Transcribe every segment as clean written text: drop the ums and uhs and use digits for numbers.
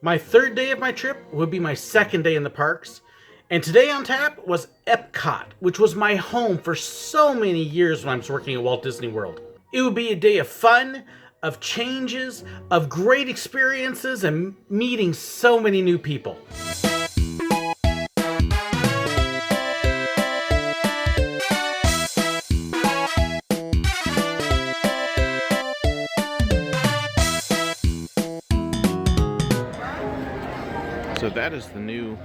My third day of my trip would be my second day in the parks, and today on tap was Epcot, which was my home for so many years when I was working at Walt Disney World. It would be a day of fun, of changes, of great experiences, and meeting so many new people. So that is the new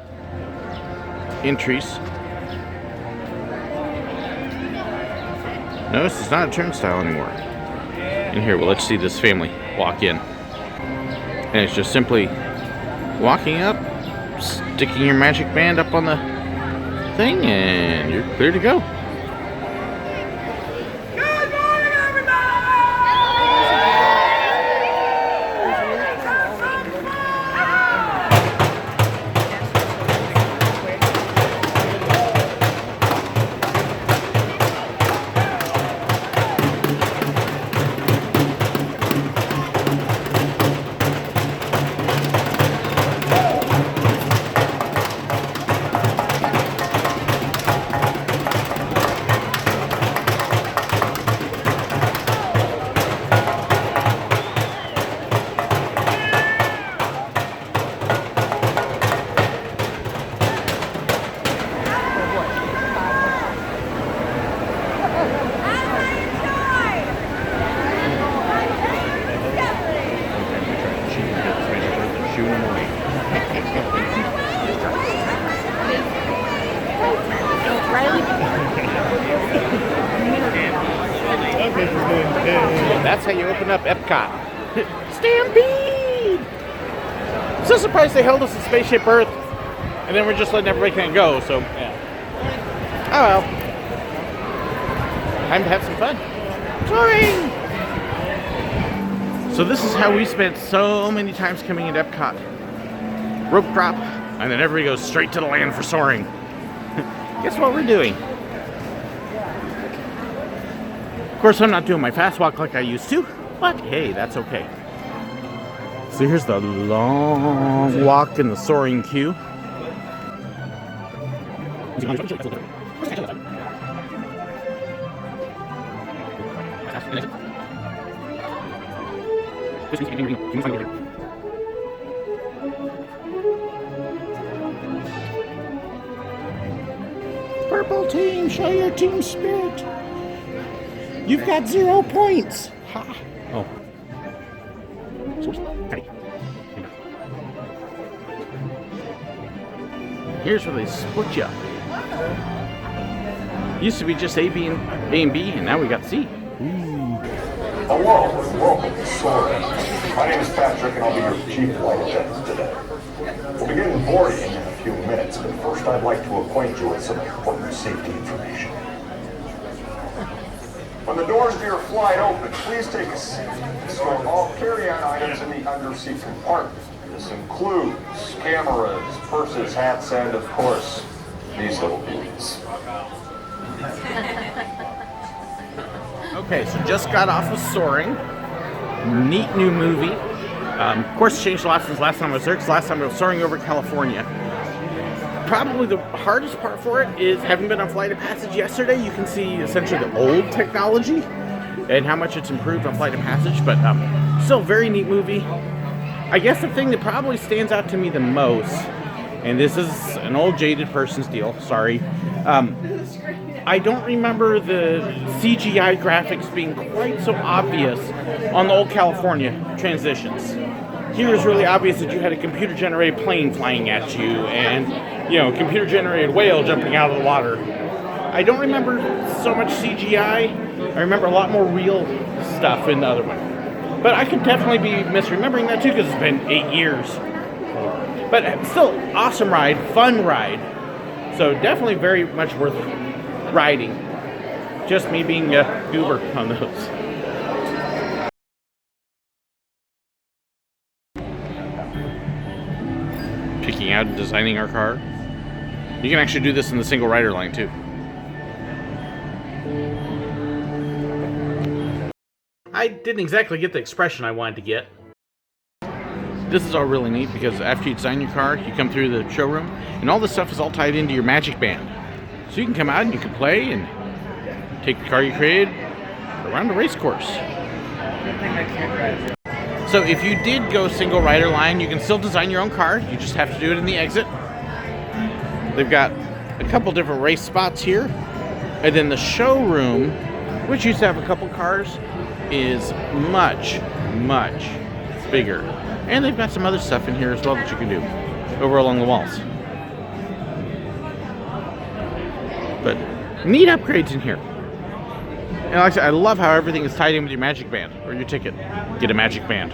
entries. Notice it's not a turnstile anymore. And here, well, let's see this family walk in. And it's just simply walking up, sticking your magic band up on the thing, and you're clear to go. That's how you open up Epcot. Stampede! So surprised they held us at Spaceship Earth, and then we're just letting everybody kind of go, so yeah. Oh well. Time to have some fun. Soaring! So this is how we spent so many times coming into Epcot. Rope drop, and then everybody goes straight to the land for soaring. Guess what we're doing? Of course, I'm not doing my fast walk like I used to, but hey, that's okay. So here's the long walk in the soaring queue. Purple team, show your team spirit. You've got 0 points. Ha. Oh. Here's where they split you up. Used to be just A, B, and B, and now we got C. Hello and welcome to Soaring. My name is Patrick and I'll be your chief flight attendant today. We'll begin boarding in a few minutes, but first I'd like to acquaint you with some important safety information. When the doors to your flight open, please take a seat. Store all carry-on items in the underseat compartment. This includes cameras, purses, hats, and of course, these little beauties. Okay, so just got off of Soaring. Neat new movie. Of course, changed a lot since last time I was there, because last time I was soaring over California. Probably the hardest part for it is, having been on Flight of Passage yesterday, you can see essentially the old technology and how much it's improved on Flight of Passage, but still a very neat movie. I guess the thing that probably stands out to me the most, and this is an old jaded person's deal, sorry, I don't remember the CGI graphics being quite so obvious on the old California transitions. Here is really obvious that you had a computer-generated plane flying at you and, you know, computer-generated whale jumping out of the water. I don't remember so much CGI. I remember a lot more real stuff in the other one. But I could definitely be misremembering that too, because it's been 8 years. But still, awesome ride, fun ride. So definitely very much worth riding. Just me being a goober on those. Picking out and designing our car. You can actually do this in the single rider line too. I didn't exactly get the expression I wanted to get. This is all really neat because after you design your car, you come through the showroom, and all this stuff is all tied into your Magic Band. So you can come out and you can play and take the car you created around the race course. So if you did go single rider line, you can still design your own car. You just have to do it in the exit. They've got a couple different race spots here. And then the showroom, which used to have a couple cars, is much, much bigger. And they've got some other stuff in here as well that you can do over along the walls. But neat upgrades in here. And like I said, I love how everything is tied in with your Magic Band or your ticket. Get a Magic Band.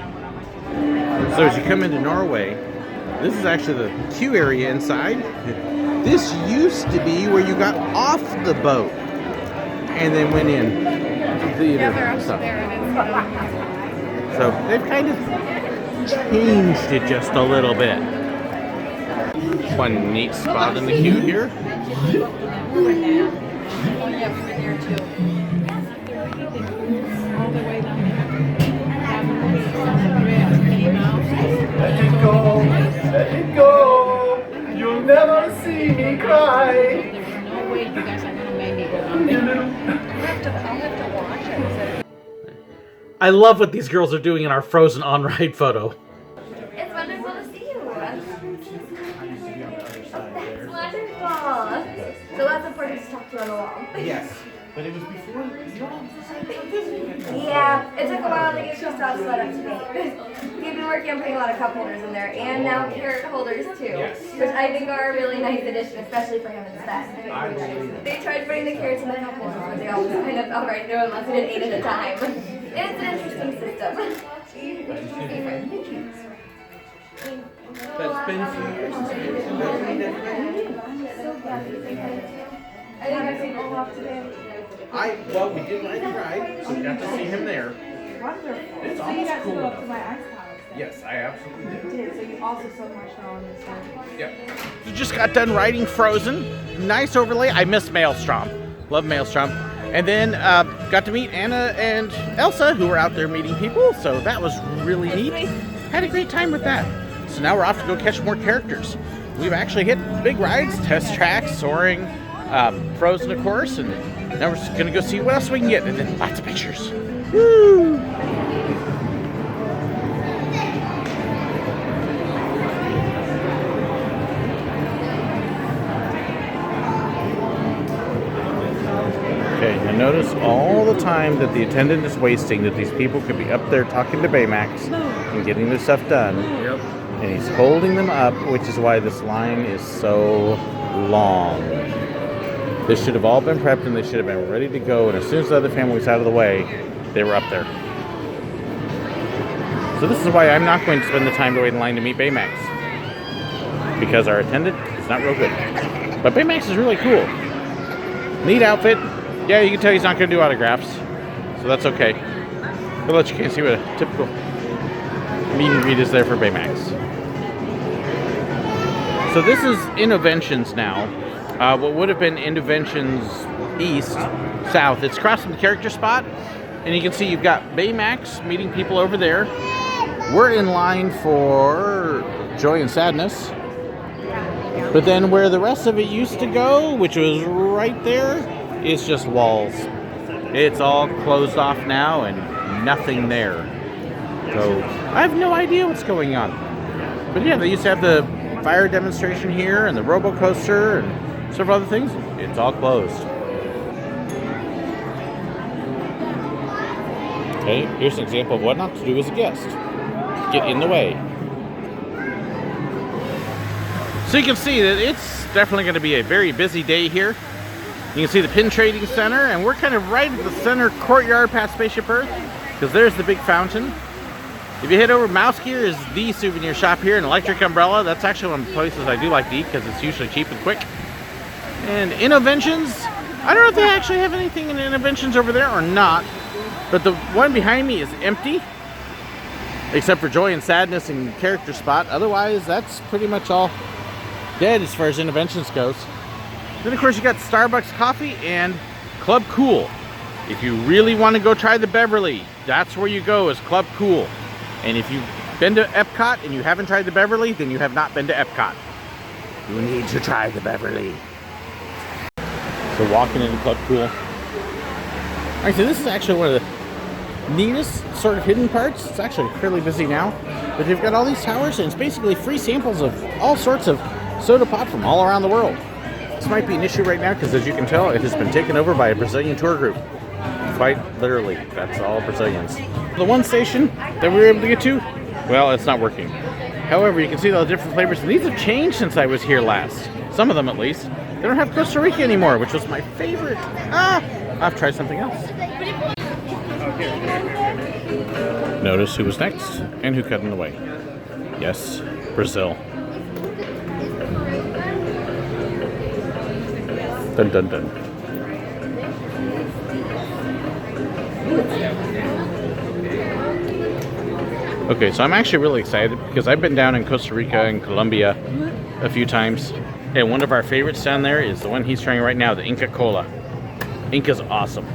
So as you come into Norway, this is actually the queue area inside. This used to be where you got off the boat and then went in the theater and stuff. So they've kind of changed it just a little bit. One neat spot in the queue here. Let it go, let it go. You'll never see me cry. No way you guys are gonna make me go on. I'll have to watch it. I love what these girls are doing in our Frozen on-ride photo. It's wonderful to see you. That's wonderful. So that's important to talk to on the wall. Yes, but it was before. Yeah, it took a while to get your stuff set up to date. We've been working on putting a lot of cup holders in there, and now carrot holders too, which I think are a really nice addition, especially for him instead. They tried putting the carrots in the cup holders, but they all just kind of fell right through unless we did 8 at a time. It's an interesting system. That's been some years since I think I've seen all off today. well, we did ride the ride, so we got to see him there. Wonderful. It's So you almost got to cool go up to enough. my ice palace. Yes, I absolutely did. You did. So you also so much know on this one. Yep. You just got done riding Frozen. Nice overlay. I miss Maelstrom. Love Maelstrom. And then got to meet Anna and Elsa, who were out there meeting people. So that was really neat. Had a great time with that. So now we're off to go catch more characters. We've actually hit big rides, Test Track, Soaring, Frozen, of course. And now we're just going to go see what else we can get. And then lots of pictures. Woo! Okay, now notice all the time that the attendant is wasting, that these people could be up there talking to Baymax and getting their stuff done. Yep. And he's holding them up, which is why this line is so long. This should have all been prepped and they should have been ready to go, and as soon as the other family was out of the way, they were up there. So this is why I'm not going to spend the time to wait in line to meet Baymax. Because our attendant is not real good. But Baymax is really cool. Neat outfit. Yeah, you can tell he's not going to do autographs, so that's okay. We'll let you see what a typical meet and greet is there for Baymax. So this is Innoventions now. What would have been Innoventions East, South. It's across from the character spot, and you can see you've got Baymax meeting people over there. We're in line for Joy and Sadness. But then where the rest of it used to go, which was right there, is just walls. It's all closed off now and nothing there. So I have no idea what's going on. But yeah, they used to have the fire demonstration here and the robo coaster and several other things. It's all closed. Okay, here's an example of what not to do as a guest. Get in the way. So you can see that it's definitely going to be a very busy day here. You can see the Pin Trading Center, and we're kind of right at the center courtyard past Spaceship Earth, because there's the big fountain. If you head over, Mouse Gear is the souvenir shop here, and Electric Umbrella, that's actually one of the places I do like to eat because it's usually cheap and quick. And Innoventions, I don't know if they actually have anything in Innoventions over there or not, but the one behind me is empty, except for Joy and Sadness and Character Spot. Otherwise, that's pretty much all dead as far as Innoventions goes. Then of course you got Starbucks Coffee and Club Cool. If you really want to go try the Beverly, that's where you go, is Club Cool. And if you've been to Epcot and you haven't tried the Beverly, then you have not been to Epcot. You need to try the Beverly. So walking into Club Cool. Alright, so this is actually one of the neatest sort of hidden parts. It's actually fairly busy now. But they've got all these towers and it's basically free samples of all sorts of soda pop from all around the world. This might be an issue right now because as you can tell, it has been taken over by a Brazilian tour group. Quite literally, that's all Brazilians. The one station that we were able to get to, well, it's not working. However, you can see all the different flavors, and these have changed since I was here last. Some of them, at least. They don't have Costa Rica anymore, which was my favorite. I've tried something else. Notice who was next and who cut in the way. Yes, Brazil. Dun dun dun. Okay, so I'm actually really excited because I've been down in Costa Rica and Colombia a few times, and one of our favorites down there is the one he's trying right now, the Inca Cola. Inca's awesome.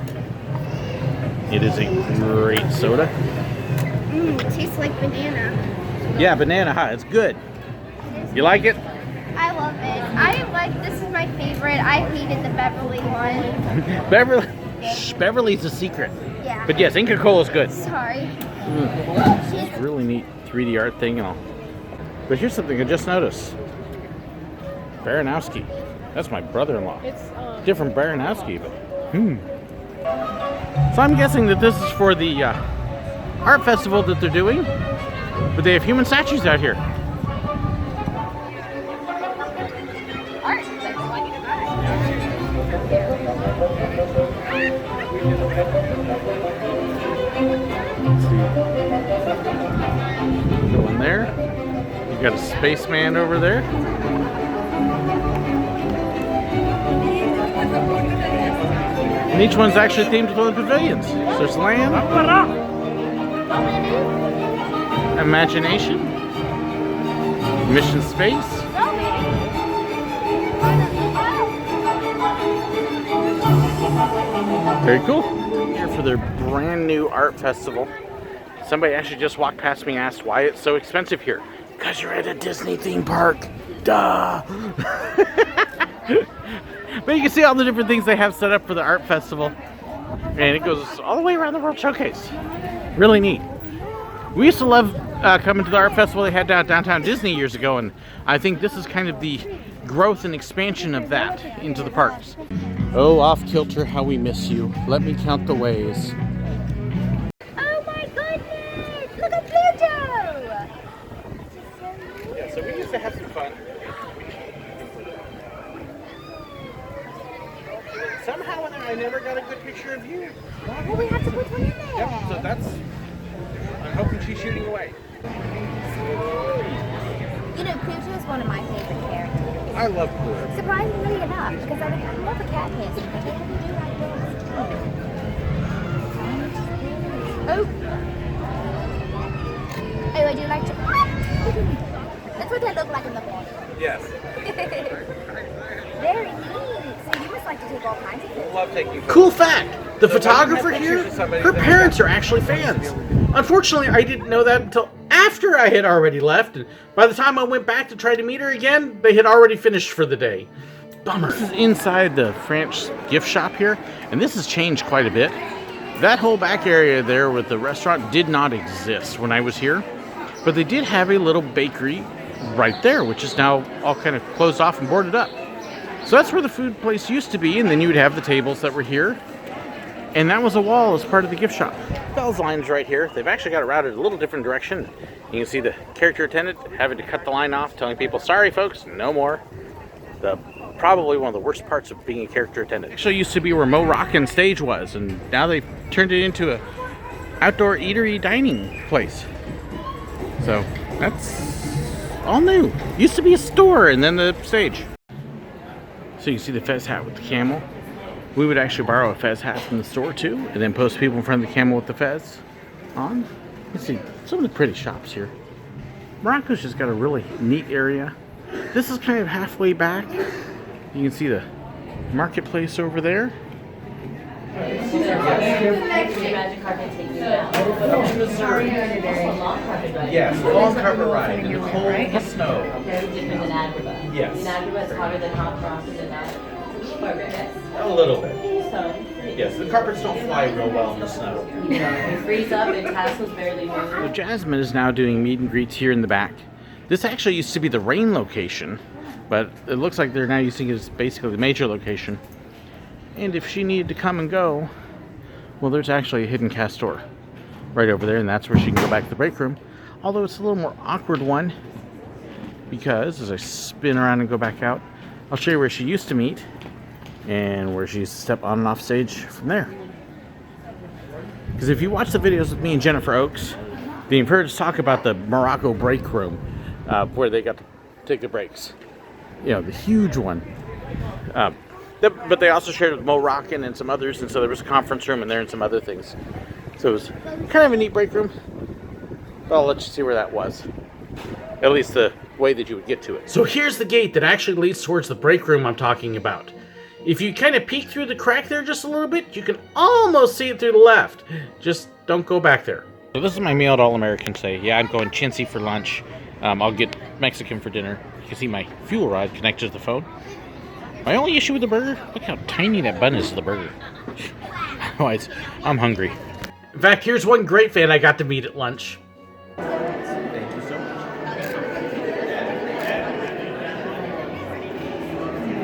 It is a great soda. It tastes like banana. Yeah, banana, huh? It's good. You like it? I love it. This is my favorite. I hated the Beverly one. Beverly's a secret. Yeah. But yes, Inca Cola's good. Sorry. It's really neat 3D art thing and all. But here's something I just noticed. Baranowski. That's my brother-in-law. Different Baranowski, but So I'm guessing that this is for the art festival that they're doing. But they have human statues out here. Art. Go in there. You got a spaceman over there. And each one's actually themed with one of the pavilions. So there's land, imagination, mission space. Very cool. Here for their brand new art festival. Somebody actually just walked past me and asked why it's so expensive here. Because you're at a Disney theme park. Duh. But you can see all the different things they have set up for the art festival. And it goes all the way around the World Showcase. Really neat. We used to love coming to the art festival they had down downtown Disney years ago. And I think this is kind of the growth and expansion of that into the parks. Oh, off kilter, how we miss you. Let me count the ways. Oh my goodness! Look at Pluto! Yeah, so we used to have some fun. Somehow I never got a good picture of you. Well, we have to put one in there. Yep, so that's... I'm hoping she's shooting away. You know, Pluto is one of my favorite characters. I love Pluto. Surprisingly enough, because I'm more of a cat person, but I really do like dogs too. Oh! Oh, I do like to... That's what they look like in the water. Yes. Very neat. So you must like to take all kinds of pictures. Love taking photos. Cool fact, the photographer here, her parents are actually fans. Unfortunately, I didn't know that until after I had already left. And by the time I went back to try to meet her again, they had already finished for the day. Bummer. This is inside the French gift shop here, and this has changed quite a bit. That whole back area there with the restaurant did not exist when I was here, but they did have a little bakery right there, which is now all kind of closed off and boarded up. So that's where the food place used to be, and then you would have the tables that were here. And that was a wall as part of the gift shop. Bell's line's right here. They've actually got it routed a little different direction. You can see the character attendant having to cut the line off, telling people, sorry folks, no more. Probably one of the worst parts of being a character attendant. Actually used to be where Mo Rockin' stage was, and now they've turned it into a outdoor eatery dining place. So that's all new. Used to be a store and then the stage. So you can see the fez hat with the camel. We would actually borrow a fez hat from the store too, and then post people in front of the camel with the fez on. Let's see some of the pretty shops here. Morocco's just got a really neat area. This is kind of halfway back. You can see the marketplace over there. Magic carpet taking you down. Up to Missouri. Long carpet ride. Yes, long carpet ride in the cold and the snow. Very different than Agrabah. Yes. In Agrabah, it's hotter than hot crosses and not. A little bit. So, Yes, the carpets don't fly real well in the snow. you freeze up and tassels barely move. So Jasmine is now doing meet and greets here in the back. This actually used to be the rain location, but it looks like they're now using it as basically the major location. And if she needed to come and go, well, there's actually a hidden cast door right over there, and that's where she can go back to the break room. Although it's a little more awkward one, because as I spin around and go back out, I'll show you where she used to meet and where she used to step on and off stage from there. Because if you watch the videos with me and Jennifer Oakes, then you've heard us talk about the Morocco break room, where they got to take the breaks. You know, the huge one. But they also shared with Mo Rockin and some others, and so there was a conference room in there and some other things. So it was kind of a neat break room. But I'll let you see where that was. At least the way that you would get to it. So here's the gate that actually leads towards the break room I'm talking about. If you kind of peek through the crack there just a little bit, you can almost see it through the left. Just don't go back there. So this is my meal at All-American today. Yeah, I'm going chintzy for lunch. I'll get Mexican for dinner. You can see my fuel rod connected to the phone. My only issue with the burger, look how tiny that bun is to the burger. Otherwise, I'm hungry. In fact, here's one great fan I got to meet at lunch. Thank you so much.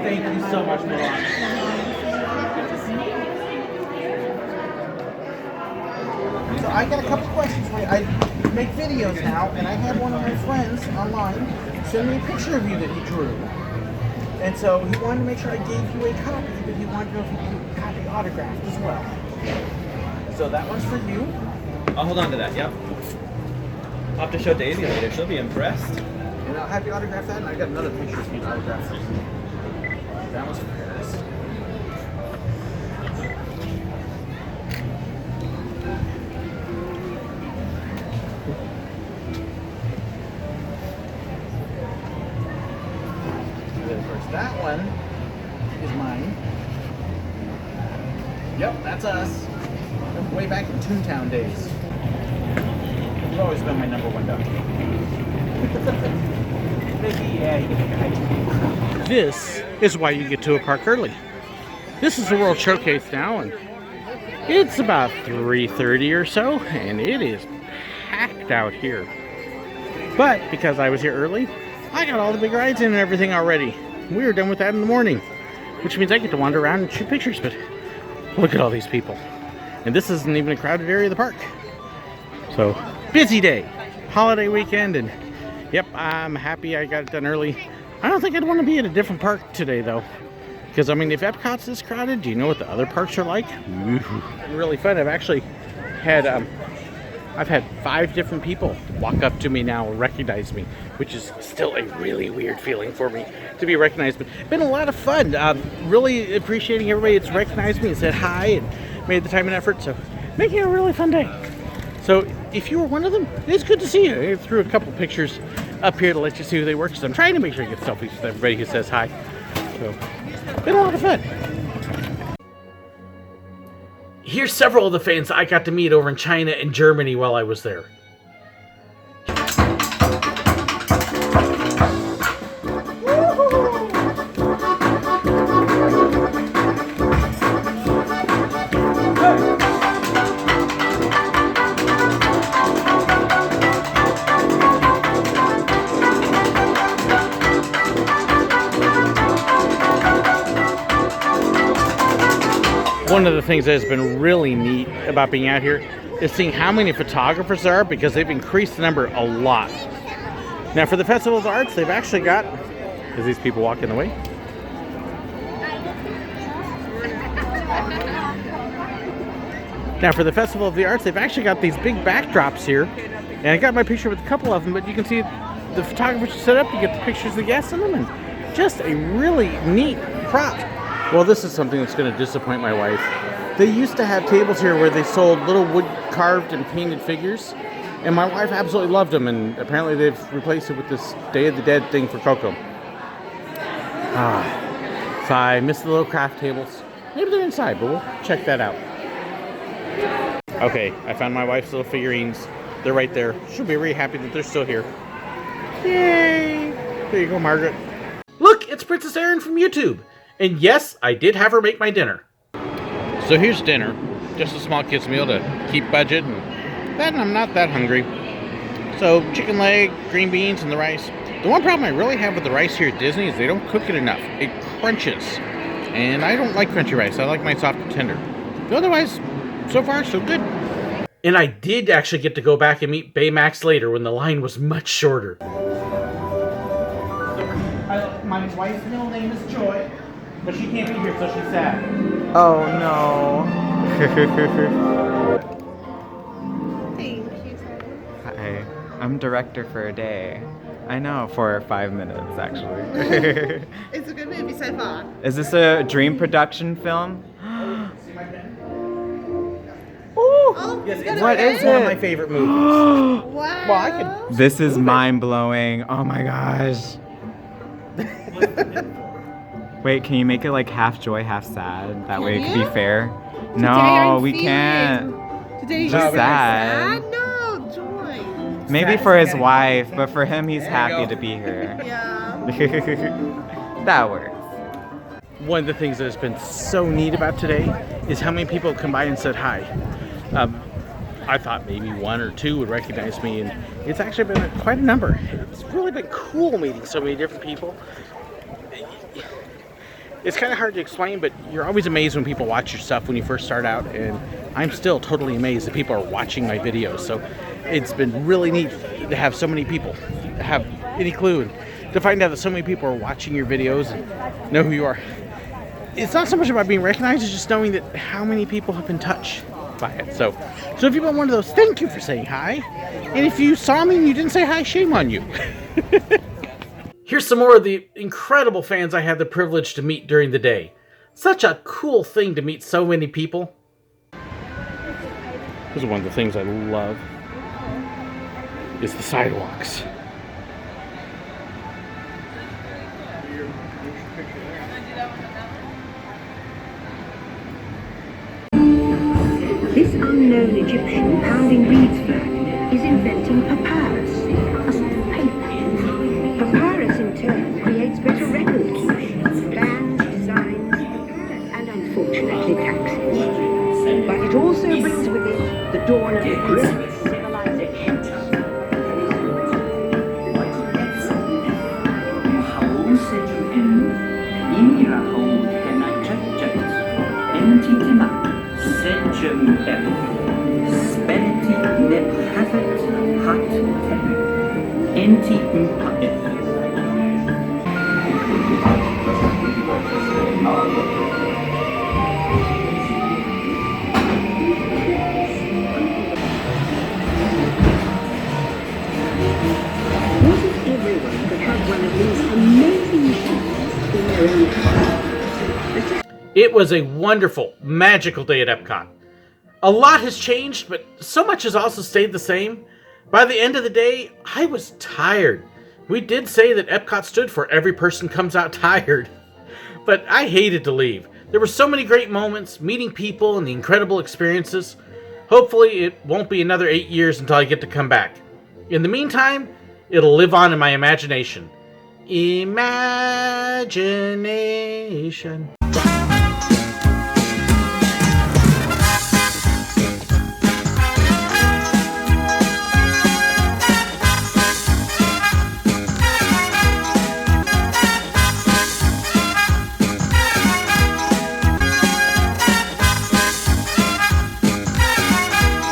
Thank you so much, Milan. So I got a couple questions for you. I make videos now, and I had one of my friends online send me a picture of you that he drew. And so he wanted to make sure I gave you a copy, but he wanted to know if you could copy autographed as well. So that one's for you. I'll hold on to that, yep. I'll have to show Daisy later, she'll be impressed. And I'll have you autograph that, and I got another picture for you to autograph. That was for Paris. And then of course that one is mine. Yep, that's us. Way back in Toontown days. You've always been my number one dog. This is why you get to a park early. This is the World Showcase now, and it's about 3:30 or so, and it is packed out here. But because I was here early, I got all the big rides in and everything already. We were done with that in the morning, which means I get to wander around and shoot pictures, but look at all these people. And this isn't even a crowded area of the park. So, busy day. Holiday weekend, and yep, I'm happy I got it done early. I don't think I'd want to be at a different park today, though. Because, I mean, if Epcot's this crowded, do you know what the other parks are like? Really fun. I've actually had, I've had 5 different people walk up to me now and recognize me, which is still a really weird feeling for me to be recognized. But it's been a lot of fun. Really appreciating everybody that's recognized me and said hi and made the time and effort. So, making it a really fun day. So, if you were one of them, it's good to see you. I threw a couple pictures up here to let you see who they were, because I'm trying to make sure I get selfies with everybody who says hi. So, been a lot of fun. Here's several of the fans I got to meet over in China and Germany while I was there. One of the things that has been really neat about being out here is seeing how many photographers there are, because they've increased the number a lot. Now for the Festival of the Arts, they've actually got, as these people walk in the way, now for the Festival of the Arts, they've actually got these big backdrops here, and I got my picture with a couple of them, but you can see the photographers set up, you get the pictures of the guests in them, and just a really neat prop. Well, this is something that's going to disappoint my wife. They used to have tables here where they sold little wood carved and painted figures, and my wife absolutely loved them, and apparently they've replaced it with this Day of the Dead thing for Coco. So I miss the little craft tables. Maybe they're inside, but we'll check that out. Okay, I found my wife's little figurines. They're right there. She'll be very happy that they're still here. Yay! There you go, Margaret. Look, it's Princess Erin from YouTube. And yes, I did have her make my dinner. So here's dinner. Just a small kid's meal to keep budget, and then I'm not that hungry. So chicken leg, green beans, and the rice. The one problem I really have with the rice here at Disney is they don't cook it enough. It crunches. And I don't like crunchy rice. I like my soft and tender. But otherwise, so far, so good. And I did actually get to go back and meet Baymax later when the line was much shorter. My wife's middle name is Joy, but she can't be here, so she's sad. Oh no. Thank you. Hi, I'm director for a day. I know, for 5 minutes actually. It's a good movie so far. Is this a dream production film? Oh, Yes, What is one of it? my favorite movies. wow. Well, I could. This is mind blowing. Oh my gosh. Wait, can you make it like half joy, half sad? That way it could be fair. No, we can't. Today Just you're sad. No, joy. Maybe for his wife, but for him, he's happy to be here. Yeah. That works. One of the things that has been so neat about today is how many people have come by and said hi. I thought maybe one or two would recognize me, and it's actually been quite a number. It's really been cool meeting so many different people. It's kind of hard to explain, but you're always amazed when people watch your stuff when you first start out, and I'm still totally amazed that people are watching my videos. So it's been really neat to have so many people have any clue, and to find out that so many people are watching your videos and know who you are. It's not so much about being recognized, it's just knowing that how many people have been touched by it. So if you've been one of those, thank you for saying hi. And if you saw me and you didn't say hi, shame on you. Here's some more of the incredible fans I had the privilege to meet during the day. Such a cool thing to meet so many people. This is one of the things I love, is the sidewalks. This unknown Egyptian pounding reeds flat is inventing papyrus, a sort of paper. Papyrus in turn creates better record keeping, plans, designs, and unfortunately taxes. But it also brings with it the dawn of great civilizations. Everyone could have one of these amazing machines in their own car. It was a wonderful, magical day at Epcot. A lot has changed, but so much has also stayed the same. By the end of the day, I was tired. We did say that Epcot stood for every person comes out tired. But I hated to leave. There were so many great moments, meeting people and the incredible experiences. Hopefully it won't be another 8 years until I get to come back. In the meantime, it'll live on in my imagination. Imagination.